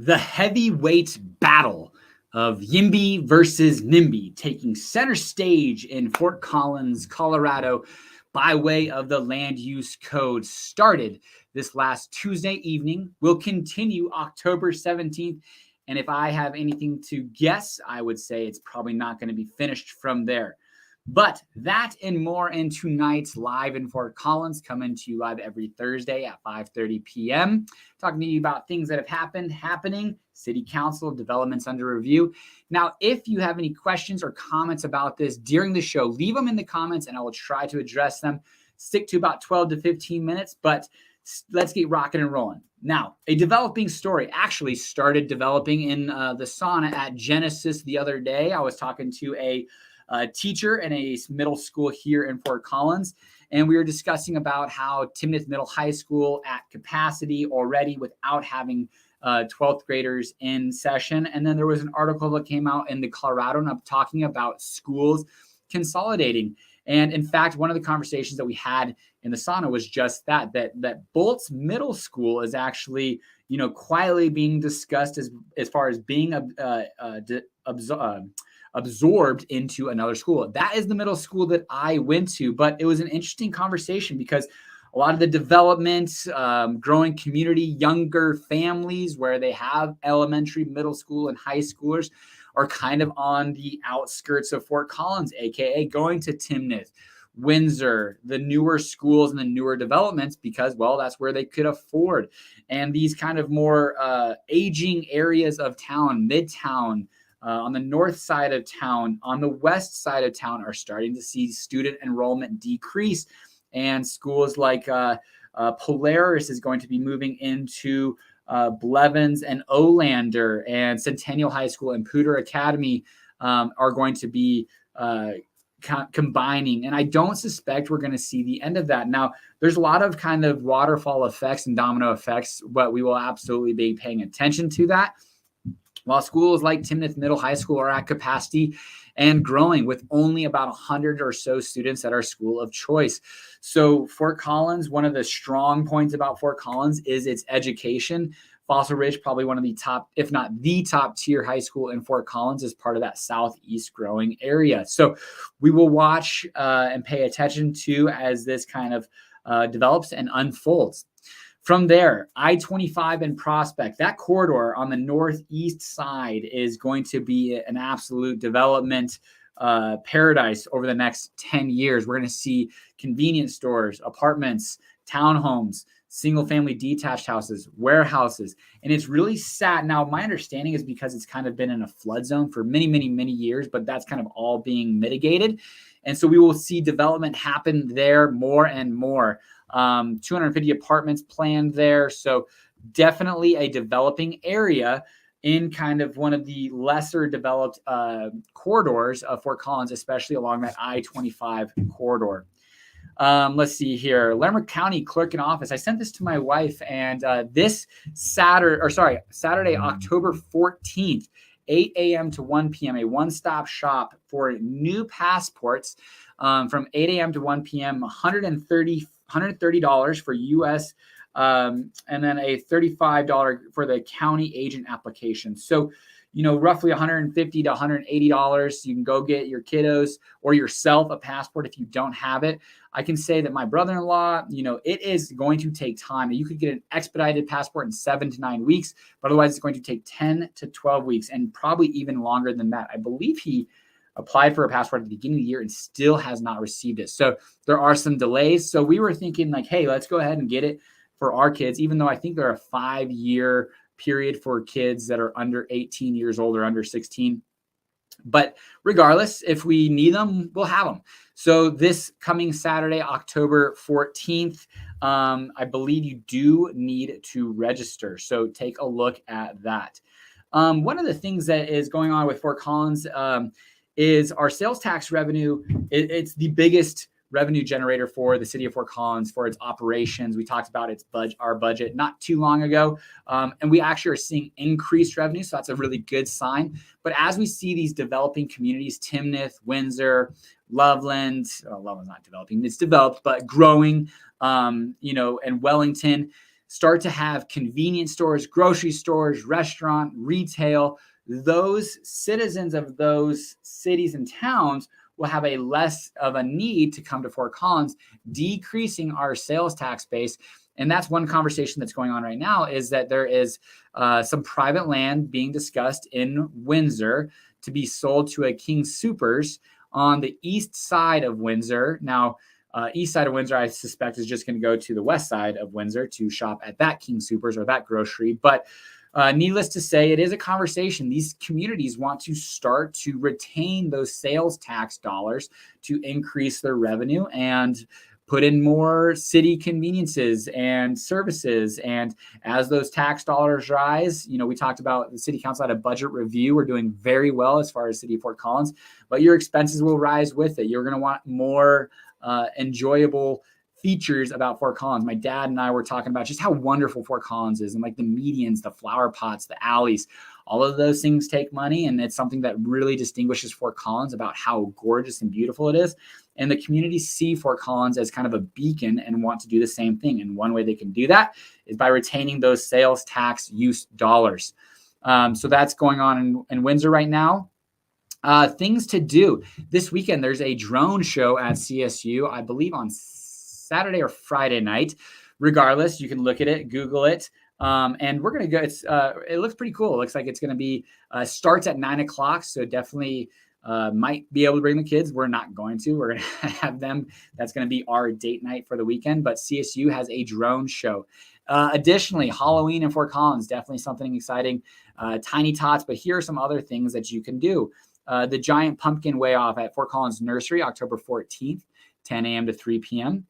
The heavyweight battle of YIMBY versus NIMBY taking center stage in Fort Collins, Colorado, by way of the land use code started this last Tuesday evening, will continue October 17th. And if I have anything to guess, I would say it's probably not going to be finished from there. But that and more in tonight's Live in Fort Collins, coming to you live every Thursday at 5:30 p.m. Talking to you about things that have happening, city council developments under review. Now, if you have any questions or comments about this during the show, leave them in the comments and I will try to address them. Stick to about 12 to 15 minutes, but let's get rocking and rolling. Now, a developing story actually started developing in the sauna at Genesis the other day. I was talking to a teacher in a middle school here in Fort Collins, and we were discussing about how Timnath Middle High School at capacity already without having 12th graders in session. And then there was an article that came out in the Colorado talking about schools consolidating. And in fact, one of the conversations that we had in the sauna was just that Bolt's Middle School is actually, quietly being discussed as far as being absorbed into another school. That is the middle school that I went to, but it was an interesting conversation because a lot of the development, growing community, younger families where they have elementary, middle school, and high schoolers are kind of on the outskirts of Fort Collins, aka going to Timnath, Windsor, the newer schools and the newer developments because, well, that's where they could afford. And these kind of more aging areas of town, Midtown, on the north side of town, on the west side of town are starting to see student enrollment decrease. And schools like Polaris is going to be moving into Blevins and Olander, and Centennial High School and Poudre Academy are going to be combining. And I don't suspect we're going to see the end of that. Now, there's a lot of kind of waterfall effects and domino effects, but we will absolutely be paying attention to that. While schools like Timnath Middle High School are at capacity and growing with only about 100 or so students at our school of choice. So Fort Collins, one of the strong points about Fort Collins is its education. Fossil Ridge, probably one of the top, if not the top tier high school in Fort Collins, is part of that southeast growing area. So we will watch and pay attention to as this kind of develops and unfolds. From there, I-25 and Prospect, that corridor on the northeast side is going to be an absolute development paradise over the next 10 years. We're going to see convenience stores, apartments, townhomes, single-family detached houses, warehouses, and it's really sad. Now, my understanding is because it's kind of been in a flood zone for many, many, many years, but that's kind of all being mitigated. And so we will see development happen there more and more. 250 apartments planned there. So definitely a developing area in kind of one of the lesser developed corridors of Fort Collins, especially along that I-25 corridor. Let's see here. Lamar County Clerk in Office. I sent this to my wife, and this Saturday, October 14th, 8 a.m. to 1 p.m., a one-stop shop for new passports from 8 a.m. to 1 p.m., $130 for U.S., and then a $35 for the county agent application. So, roughly $150 to $180. You can go get your kiddos or yourself a passport if you don't have it. I can say that my brother-in-law, it is going to take time. You could get an expedited passport in 7 to 9 weeks, but otherwise it's going to take 10 to 12 weeks and probably even longer than that. I believe he applied for a passport at the beginning of the year and still has not received it. So there are some delays. So we were thinking like, hey, let's go ahead and get it for our kids, even though I think they're a 5-year period for kids that are under 18 years old or under 16. But regardless, if we need them, we'll have them. So this coming Saturday, October 14th, I believe you do need to register. So take a look at that. One of the things that is going on with Fort Collins is our sales tax revenue. It's the biggest revenue generator for the city of Fort Collins for its operations. We talked about our budget not too long ago, and we actually are seeing increased revenue, so that's a really good sign. But as we see these developing communities, Timnath, Windsor, Loveland, Loveland's not developing, it's developed, but growing, and Wellington, start to have convenience stores, grocery stores, restaurant, retail, those citizens of those cities and towns will have a less of a need to come to Fort Collins, decreasing our sales tax base. And that's one conversation that's going on right now, is that there is some private land being discussed in Windsor to be sold to a King Soopers on the east side of Windsor. Now, east side of Windsor, I suspect, is just going to go to the west side of Windsor to shop at that King Soopers or that grocery. But needless to say, it is a conversation. These communities want to start to retain those sales tax dollars to increase their revenue and put in more city conveniences and services. And as those tax dollars rise, we talked about the city council had a budget review. We're doing very well as far as city of Fort Collins, but your expenses will rise with it. You're going to want more enjoyable features about Fort Collins. My dad and I were talking about just how wonderful Fort Collins is, and like the medians, the flower pots, the alleys, all of those things take money. And it's something that really distinguishes Fort Collins about how gorgeous and beautiful it is. And the community see Fort Collins as kind of a beacon and want to do the same thing. And one way they can do that is by retaining those sales tax use dollars. So that's going on in Windsor right now. Things to do this weekend. There's a drone show at CSU, I believe on Saturday or Friday night. Regardless, you can look at it, Google it. And we're going to go, it looks pretty cool. It looks like it's going to be, starts at 9:00. So definitely might be able to bring the kids. We're not going to, we're going to have them. That's going to be our date night for the weekend, but CSU has a drone show. Additionally, Halloween in Fort Collins, definitely something exciting. Tiny tots, but here are some other things that you can do. The Giant Pumpkin Way Off at Fort Collins Nursery, October 14th, 10 a.m. to 3 p.m.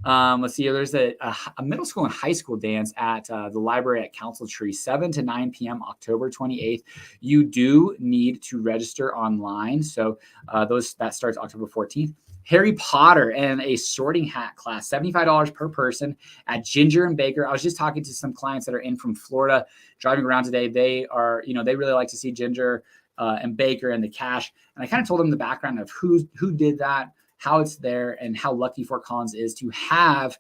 Let's see, there's a middle school and high school dance at the library at Council Tree, 7 to 9 p.m. October 28th. You do need to register online. So that starts October 14th. Harry Potter and a sorting hat class, $75 per person at Ginger and Baker. I was just talking to some clients that are in from Florida, driving around today. They are, they really like to see Ginger and Baker and the cash. And I kind of told them the background of who did that, how it's there, and how lucky Fort Collins is to have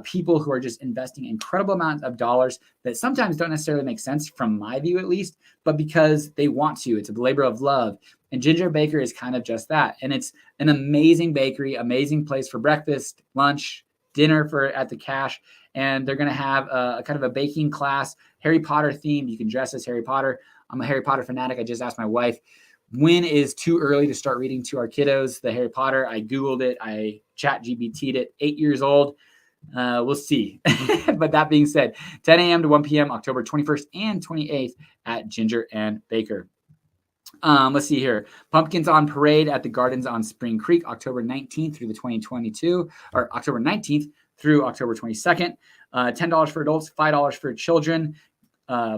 people who are just investing incredible amounts of dollars that sometimes don't necessarily make sense from my view, at least, but because they want to. It's a labor of love. And Ginger Baker is kind of just that. And it's an amazing bakery, amazing place for breakfast, lunch, dinner at the cash. And they're going to have a kind of a baking class, Harry Potter themed. You can dress as Harry Potter. I'm a Harry Potter fanatic. I just asked my wife, when is too early to start reading to our kiddos the Harry Potter? I Googled it. I ChatGPT'd it. 8 years old. We'll see. But that being said, 10 a.m. to 1 p.m., October 21st and 28th at Ginger and Baker. Let's see here. Pumpkins on Parade at the Gardens on Spring Creek, October 19th through the 2022, or October 19th through October 22nd. $10 for adults, $5 for children.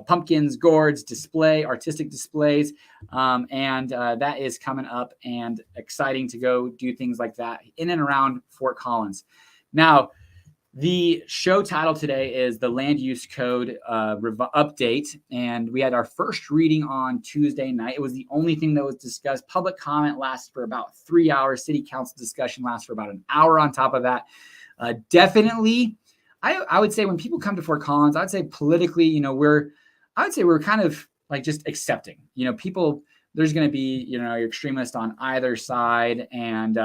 Pumpkins, gourds, artistic displays. And that is coming up and exciting to go do things like that in and around Fort Collins. Now, the show title today is the Land Use Code update. And we had our first reading on Tuesday night. It was the only thing that was discussed. Public comment lasted for about 3 hours. City council discussion lasted for about an hour on top of that. Definitely, I would say when people come to Fort Collins, I'd say politically, we're kind of like just accepting, people, there's going to be, your extremists on either side. And,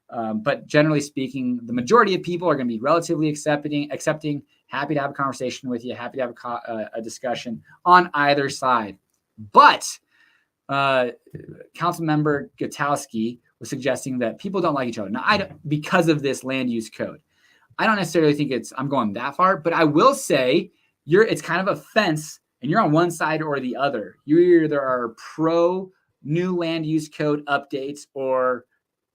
but generally speaking, the majority of people are going to be relatively accepting, happy to have a conversation with you, happy to have a discussion on either side. But Council Member Gutowski was suggesting that people don't like each other. Now, because of this land use code, I don't necessarily think I'm going that far, but I will say it's kind of a fence and you're on one side or the other. You either are pro new land use code updates or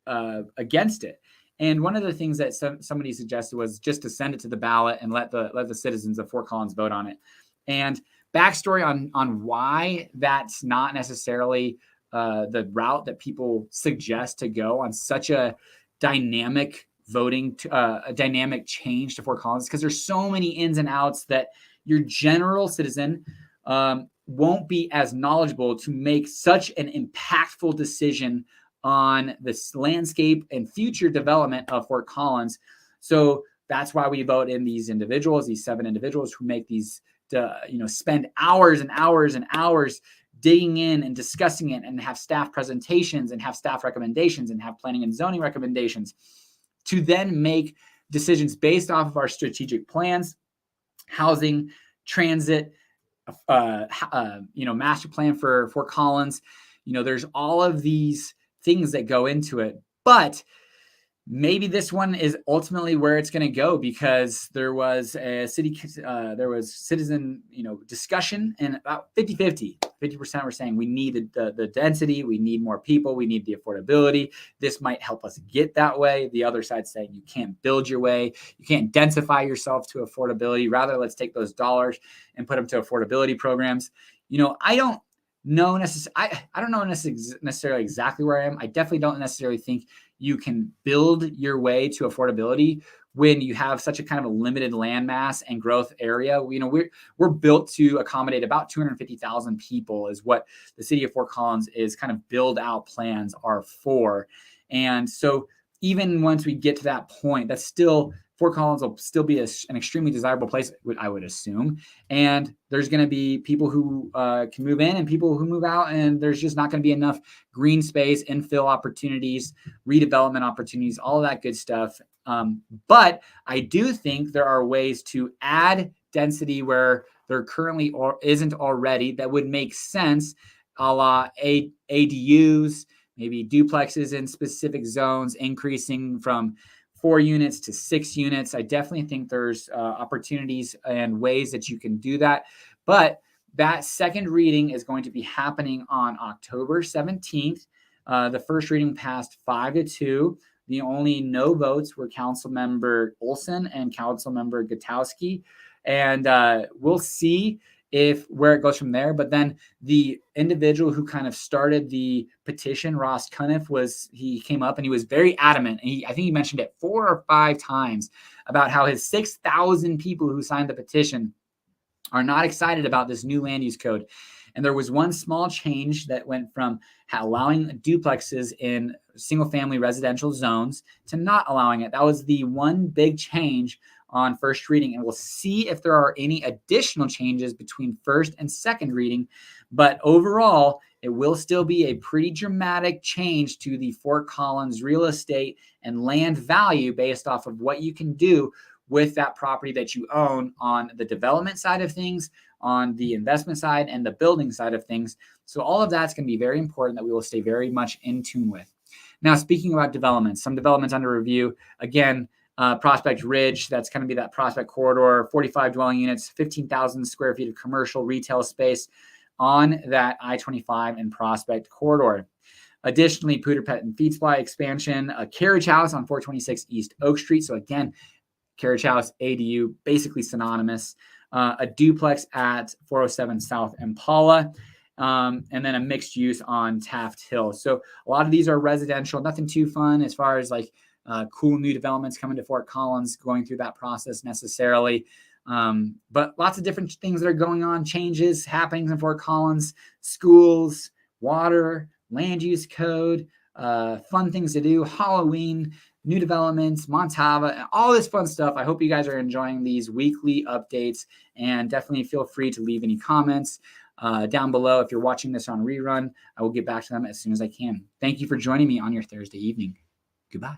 against it. And one of the things that somebody suggested was just to send it to the ballot and let the citizens of Fort Collins vote on it. And backstory on why that's not necessarily the route that people suggest to go on such a dynamic voting, a dynamic change to Fort Collins, because there's so many ins and outs that your general citizen won't be as knowledgeable to make such an impactful decision on this landscape and future development of Fort Collins. So that's why we vote in these individuals, these 7 individuals who make these, spend hours and hours and hours digging in and discussing it, and have staff presentations and have staff recommendations and have planning and zoning recommendations to then make decisions based off of our strategic plans, housing, transit, master plan for Fort Collins. There's all of these things that go into it, but maybe this one is ultimately where it's going to go, because there was a citizen, discussion, and about 50% were saying we need the density, we need more people, we need the affordability. This might help us get that way. The other side saying you can't build your way, you can't densify yourself to affordability. Rather, let's take those dollars and put them to affordability programs. I don't know necessarily exactly where I am. I definitely don't necessarily think you can build your way to affordability when you have such a kind of a limited land mass and growth area. We're built to accommodate about 250,000 people is what the city of Fort Collins is kind of build out plans are for. And so even once we get to that point, that's still, Fort Collins will still be an extremely desirable place, I would assume. And there's going to be people who can move in and people who move out, and there's just not going to be enough green space, infill opportunities, redevelopment opportunities, all of that good stuff. But I do think there are ways to add density where there currently or isn't already that would make sense, a la ADUs, maybe duplexes in specific zones, increasing from 4 units to 6 units. I definitely think there's opportunities and ways that you can do that. But that second reading is going to be happening on October 17th. The first reading passed 5-2. The only no votes were Councilmember Olson and Councilmember Gutowski. And we'll see where it goes from there. But then the individual who kind of started the petition, Ross Cuniff, he came up and he was very adamant. And I think he mentioned it 4 or 5 times about how his 6,000 people who signed the petition are not excited about this new land use code. And there was one small change that went from allowing duplexes in single family residential zones to not allowing it. That was the one big change on first reading, and we'll see if there are any additional changes between first and second reading. But overall, it will still be a pretty dramatic change to the Fort Collins real estate and land value based off of what you can do with that property that you own on the development side of things, on the investment side, and the building side of things. So all of that's going to be very important that we will stay very much in tune with. Now, speaking about developments, some developments under review. Again, Prospect Ridge, that's going to be that Prospect corridor, 45 dwelling units, 15,000 square feet of commercial retail space on that I-25 and Prospect corridor. Additionally, Pooter Pet and Feed Supply expansion, a carriage house on 426 East Oak Street. So again, carriage house, ADU, basically synonymous. A duplex at 407 South Impala, and then a mixed use on Taft Hill. So a lot of these are residential, nothing too fun as far as like cool new developments coming to Fort Collins, going through that process necessarily. But lots of different things that are going on, changes, happenings in Fort Collins, schools, water, land use code, fun things to do, Halloween, new developments, Montava, all this fun stuff. I hope you guys are enjoying these weekly updates, and definitely feel free to leave any comments down below. If you're watching this on rerun, I will get back to them as soon as I can. Thank you for joining me on your Thursday evening. Goodbye.